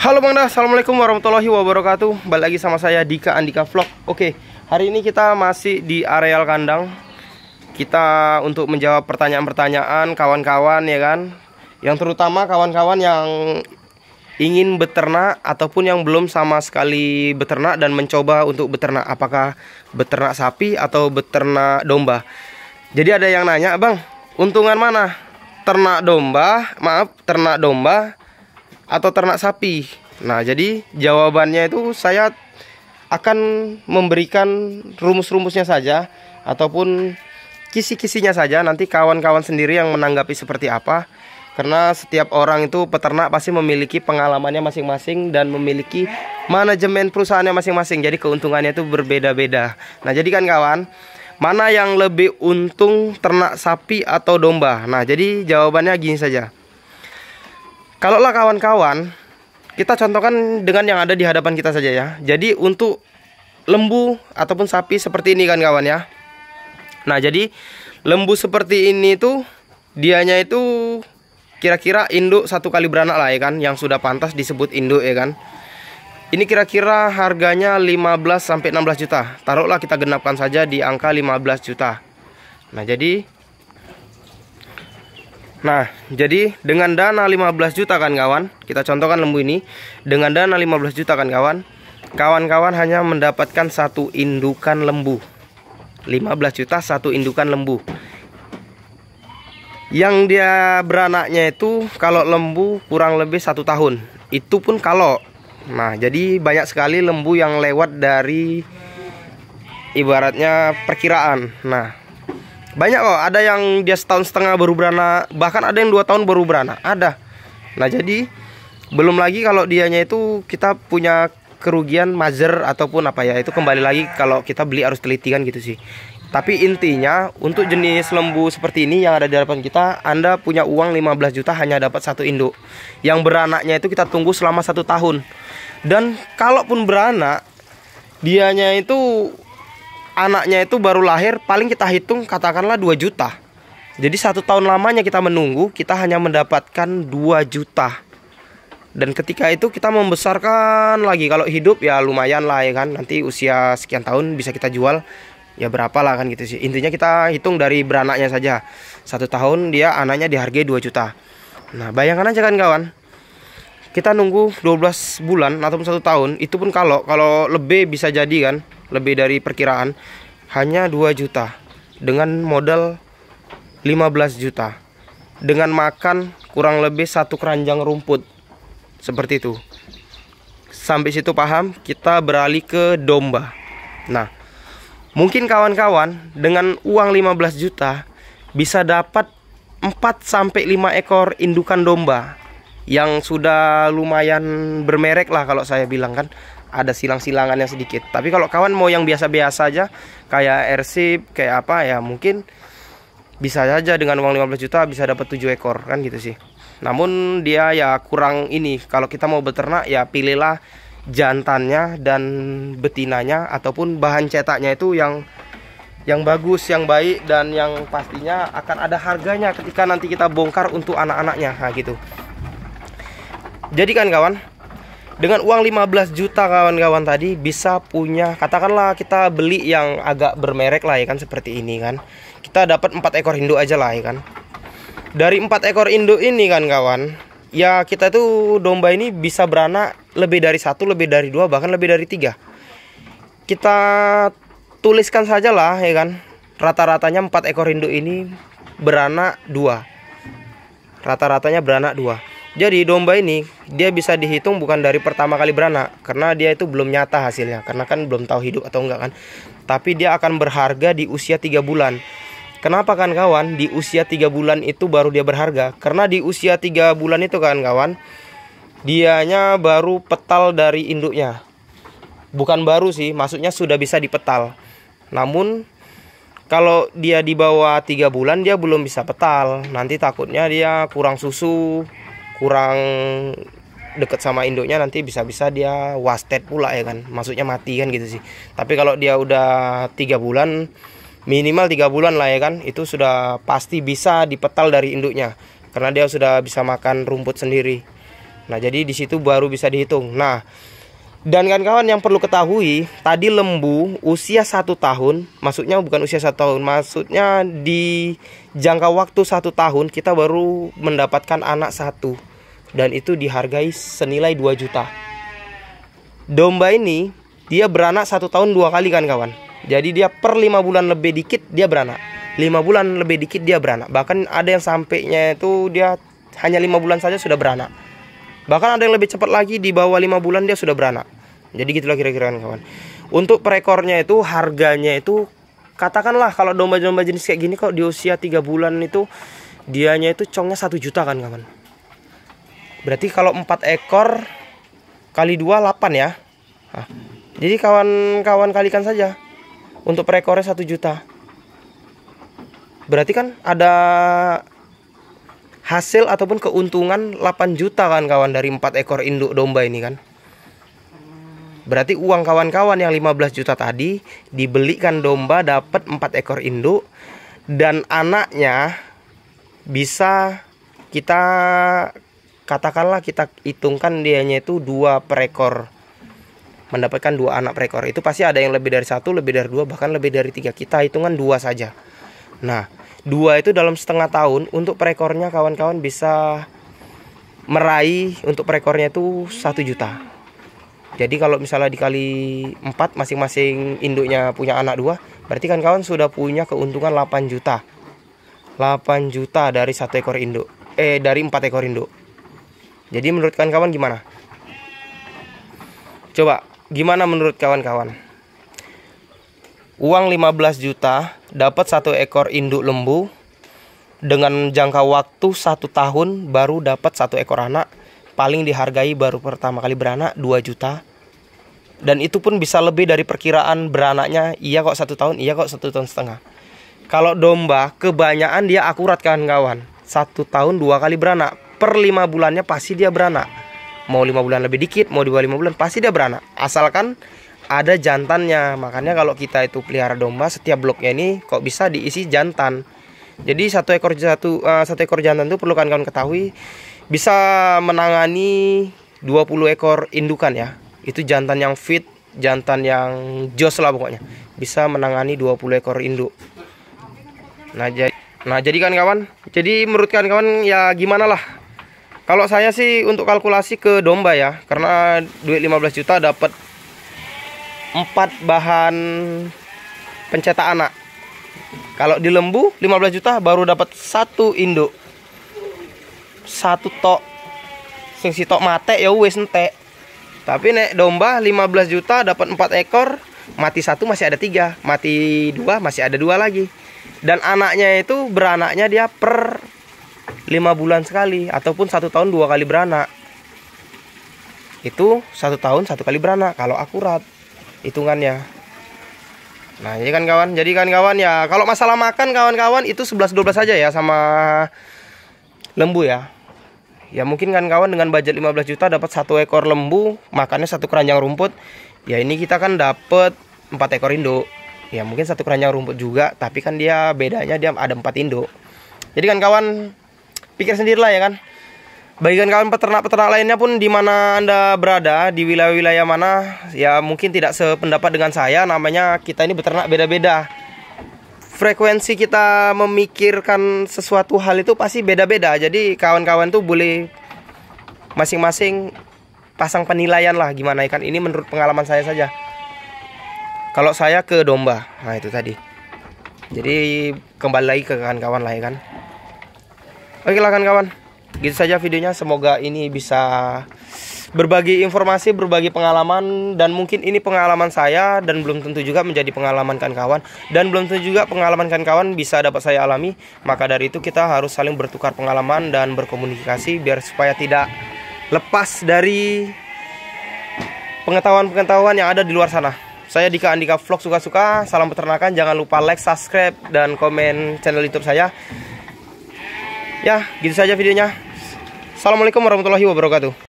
Halo Bang Dah, Assalamualaikum warahmatullahi wabarakatuh. Balik lagi sama saya Dika Andika Vlog. Oke, hari ini kita masih di areal kandang. Kita untuk menjawab pertanyaan-pertanyaan kawan-kawan ya kan, yang terutama kawan-kawan yang ingin beternak ataupun yang belum sama sekali beternak dan mencoba untuk beternak, apakah beternak sapi atau beternak domba. Jadi ada yang nanya, Bang, untungan mana? Ternak domba atau ternak sapi? Nah, jadi jawabannya itu saya akan memberikan rumus-rumusnya saja ataupun kisi-kisinya saja. Nanti kawan-kawan sendiri yang menanggapi seperti apa. Karena setiap orang itu peternak pasti memiliki pengalamannya masing-masing dan memiliki manajemen perusahaannya masing-masing. Jadi keuntungannya itu berbeda-beda. Nah, jadi kan kawan, mana yang lebih untung, ternak sapi atau domba? Nah, jadi jawabannya gini saja. Kalaulah kawan-kawan, kita contohkan dengan yang ada di hadapan kita saja ya. Jadi untuk lembu ataupun sapi seperti ini kan kawan ya. Nah, jadi lembu seperti ini tuh dianya itu kira-kira induk 1 kali beranak lah ya kan, yang sudah pantas disebut induk ya kan. Ini kira-kira harganya 15 sampai 16 juta. Taruhlah kita genapkan saja di angka 15 juta. Nah, jadi dengan dana 15 juta kan kawan, kita contohkan lembu ini. Dengan dana 15 juta kan kawan, kawan-kawan hanya mendapatkan satu indukan lembu. 15 juta satu indukan lembu. Yang dia beranaknya itu kalau lembu kurang lebih 1 tahun. Itu pun kalau. Nah, jadi banyak sekali lembu yang lewat dari ibaratnya perkiraan. Nah, banyak kok, ada yang dia 1,5 tahun baru beranak, bahkan ada yang 2 tahun baru beranak, ada. Nah, jadi belum lagi kalau dianya itu kita punya kerugian major ataupun apa ya, itu kembali lagi kalau kita beli harus teliti kan gitu sih. Tapi intinya untuk jenis lembu seperti ini yang ada di hadapan kita, Anda punya uang 15 juta hanya dapat satu induk. Yang beranaknya itu kita tunggu selama 1 tahun. Dan kalaupun beranak, dianya itu anaknya itu baru lahir, paling kita hitung katakanlah 2 juta. Jadi 1 tahun lamanya kita menunggu, kita hanya mendapatkan 2 juta. Dan ketika itu kita membesarkan lagi, kalau hidup ya lumayan lah ya kan. Nanti usia sekian tahun bisa kita jual, ya berapa lah kan gitu sih. Intinya kita hitung dari beranaknya saja. 1 tahun dia anaknya dihargai 2 juta. Nah, bayangkan aja kan kawan, kita nunggu 12 bulan ataupun 1 tahun. Itu pun kalau lebih bisa jadi kan, lebih dari perkiraan, hanya 2 juta dengan modal 15 juta, dengan makan kurang lebih 1 keranjang rumput. Seperti itu. Sampai situ paham? Kita beralih ke domba. Nah, mungkin kawan-kawan dengan uang 15 juta bisa dapat 4 sampai 5 ekor indukan domba yang sudah lumayan bermerek lah kalau saya bilang kan. Ada silang-silangannya sedikit. Tapi kalau kawan mau yang biasa-biasa aja, kayak Ersip, kayak apa ya, mungkin bisa saja dengan uang 15 juta bisa dapat 7 ekor kan gitu sih. Namun dia ya kurang ini. Kalau kita mau beternak ya pilihlah jantannya dan betinanya, ataupun bahan cetaknya itu yang bagus, yang baik, dan yang pastinya akan ada harganya ketika nanti kita bongkar untuk anak-anaknya. Nah gitu. Jadi kan kawan, dengan uang 15 juta kawan-kawan tadi bisa punya, katakanlah kita beli yang agak bermerek lah ya kan, seperti ini kan. Kita dapat 4 ekor induk aja lah ya kan. Dari 4 ekor induk ini kan kawan, ya kita tuh domba ini bisa beranak lebih dari 1, lebih dari 2, bahkan lebih dari 3. Kita tuliskan saja lah ya kan, rata-ratanya 4 ekor induk ini beranak 2. Rata-ratanya beranak 2. Jadi domba ini dia bisa dihitung bukan dari pertama kali beranak, karena dia itu belum nyata hasilnya, karena kan belum tahu hidup atau enggak kan. Tapi dia akan berharga di usia 3 bulan. Kenapa kan kawan? Di usia 3 bulan itu baru dia berharga. Karena di usia 3 bulan itu kan kawan, dianya baru petal dari induknya. Bukan baru sih, maksudnya sudah bisa dipetal. Namun kalau dia di bawah 3 bulan dia belum bisa petal. Nanti takutnya dia kurang susu, kurang deket sama induknya, nanti bisa-bisa dia wasted pula ya kan, maksudnya mati kan gitu sih. Tapi kalau dia udah 3 bulan, minimal 3 bulan lah ya kan, itu sudah pasti bisa dipetal dari induknya, karena dia sudah bisa makan rumput sendiri. Nah, jadi di situ baru bisa dihitung. Nah, dan kawan-kawan yang perlu ketahui, tadi lembu usia 1 tahun, maksudnya bukan usia 1 tahun, maksudnya di jangka waktu 1 tahun kita baru mendapatkan anak 1, dan itu dihargai senilai 2 juta. Domba ini dia beranak 1 tahun 2 kali kan kawan. Jadi dia per 5 bulan lebih dikit dia beranak, 5 bulan lebih dikit dia beranak. Bahkan ada yang sampainya itu dia hanya 5 bulan saja sudah beranak. Bahkan ada yang lebih cepat lagi, di bawah 5 bulan dia sudah beranak. Jadi gitulah kira-kira kawan. Untuk per ekornya itu harganya itu, katakanlah kalau domba-domba jenis kayak gini kok di usia 3 bulan itu dianya itu congnya 1 juta kan kawan. Berarti kalau 4 ekor kali 2 8 ya. Nah, jadi kawan-kawan kalikan saja. Untuk per ekornya 1 juta. Berarti kan ada hasil ataupun keuntungan 8 juta kan kawan dari 4 ekor induk domba ini kan. Berarti uang kawan-kawan yang 15 juta tadi dibelikan domba dapat 4 ekor induk, dan anaknya bisa kita katakanlah kita hitungkan dianya itu 2 per ekor. Mendapatkan 2 anak per ekor. Itu pasti ada yang lebih dari 1, lebih dari 2, bahkan lebih dari 3. Kita hitungan 2 saja. Nah, 2 itu dalam setengah tahun untuk per ekornya kawan-kawan bisa meraih untuk per ekornya itu 1 juta. Jadi kalau misalnya dikali 4, masing-masing induknya punya anak 2, berarti kan kawan sudah punya keuntungan 8 juta. 8 juta dari 1 ekor induk. Dari 4 ekor induk. Jadi menurut kawan-kawan gimana? Coba, gimana menurut kawan-kawan? Uang 15 juta dapat 1 ekor induk lembu, dengan jangka waktu 1 tahun baru dapat 1 ekor anak. Paling dihargai baru pertama kali beranak 2 juta. Dan itu pun bisa lebih dari perkiraan beranaknya. Iya kok 1 tahun, iya kok 1 tahun setengah. Kalau domba kebanyakan dia akurat kan kawan. 1 tahun 2 kali beranak. Per 5 bulannya pasti dia beranak. Mau 5 bulan lebih dikit, mau di bawah 5 bulan pasti dia beranak. Asalkan ada jantannya. Makanya kalau kita itu pelihara domba, setiap bloknya ini kok bisa diisi jantan. Jadi satu ekor jantan itu perlu kawan-kawan ketahui bisa menangani 20 ekor indukan ya. Itu jantan yang fit, jantan yang jos lah pokoknya. Bisa menangani 20 ekor induk. Nah jadi kan kawan, jadi menurut kawan ya gimana lah. Kalau saya sih untuk kalkulasi ke domba ya, karena duit 15 juta dapat 4 bahan pencetak anak. Kalau di lembu 15 juta baru dapat 1 induk. 1 tok. Sing sitok mate ya wis entek. Tapi nek domba 15 juta dapat 4 ekor, mati 1 masih ada 3, mati 2 masih ada 2 lagi. Dan anaknya itu beranaknya dia per 5 bulan sekali, ataupun 1 tahun 2 kali beranak. Itu 1 tahun 1 kali beranak kalau akurat hitungannya. Nah jadi kan kawan ya, kalau masalah makan kawan-kawan itu 11-12 saja ya sama lembu ya. Ya mungkin kan kawan dengan budget 15 juta dapat 1 ekor lembu, makannya 1 keranjang rumput. Ya ini kita kan dapat 4 ekor induk. Ya mungkin 1 keranjang rumput juga, tapi kan dia bedanya dia ada 4 induk. Jadi kan kawan pikir sendirilah ya kan. Bagikan kawan peternak-peternak lainnya pun di mana Anda berada, di wilayah-wilayah mana, ya mungkin tidak sependapat dengan saya. Namanya kita ini beternak beda-beda. Frekuensi kita memikirkan sesuatu hal itu pasti beda-beda. Jadi kawan-kawan tuh boleh masing-masing pasang penilaian lah gimana kan. Ini menurut pengalaman saya saja. Kalau saya ke domba, nah itu tadi. Jadi kembali lagi ke kawan-kawan lah ya kan. Oke lah kawan-kawan, gitu saja videonya. Semoga ini bisa berbagi informasi, berbagi pengalaman. Dan mungkin ini pengalaman saya, dan belum tentu juga menjadi pengalaman kawan-kawan. Dan belum tentu juga pengalaman kawan-kawan bisa dapat saya alami. Maka dari itu kita harus saling bertukar pengalaman dan berkomunikasi, biar supaya tidak lepas dari pengetahuan-pengetahuan yang ada di luar sana. Saya Dika Andika Vlog suka-suka. Salam peternakan. Jangan lupa like, subscribe, dan komen channel YouTube saya. Ya, gitu saja videonya. Assalamualaikum warahmatullahi wabarakatuh.